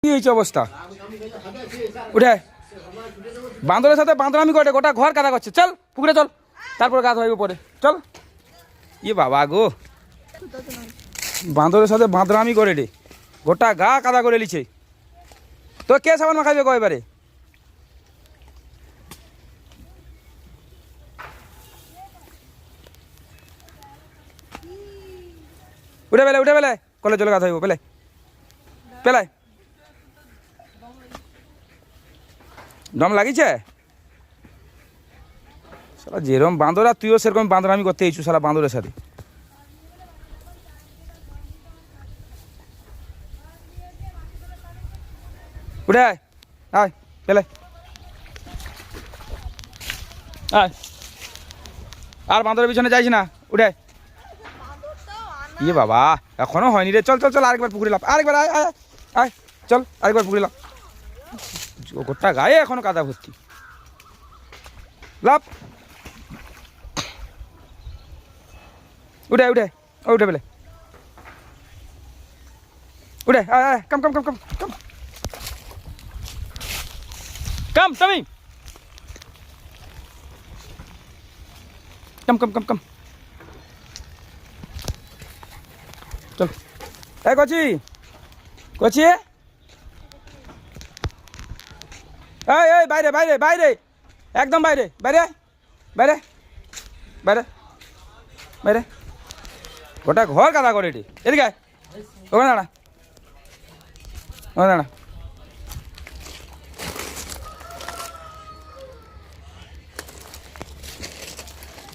কি হয়েছে অবস্থা? উঠে বান্দরের সাথে বান্দরামি করে গোটা ঘর কাদা করছে। চল পুকুরে চল, তারপরে গা ধোয়াইব পরে। চল। ইয়ে বাবা গো, বান্দরের সাথে বান্দরামি করে রে, গোটা গা কাদা করে লিছে। তো কে সাবান মাখাইবে গো এবারে? উঠে বেলে, উঠে বেলে, কলে চলে গা ধোয়াইব। পেলে পেলাই দম লাগিছে শালা, যেরকম বান্দর আর তুইও সেরকম বান্দরামি করতে এইছু শালা বান্দরের সাথে। উঠে আয়, আয় পেলে আয়, আর বান্দরের পিছনে যাইস না। উঠে ইয়ে বাবা, এখনো হয়নি রে। চল চল চল, আরেকবার পুকুরে লাভ, আরেকবার আয় আয় আয়, চল আরেকবার পুকুরে লাভ। গোটা গায়ে এখনো কাদা ভর্তি, লাভ। উঠে উঠে, ও উঠে পেলে, উঠে আয় আয়, কাম কাম কাম কাম কাম কাম, টমি কাম কাম কাম কাম, চল। এ কচি, কচি, এই এই বাইরে বাইরে বাইরে, একদম বাইরে বাইরে বাইরে বাইরে বাইরে, গোটা ঘর কাদা করে এটি। এদিকে আয়, ওখানে দাঁড়া, ওখানে দাঁড়া।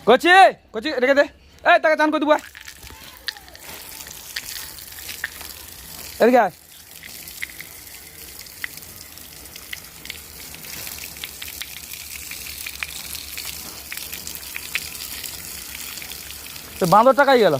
কচি, কচি রেখে দে, এই তাকে চান করে দেবো। এদিকে আয়, তো বাঁদর টাকাই গেল।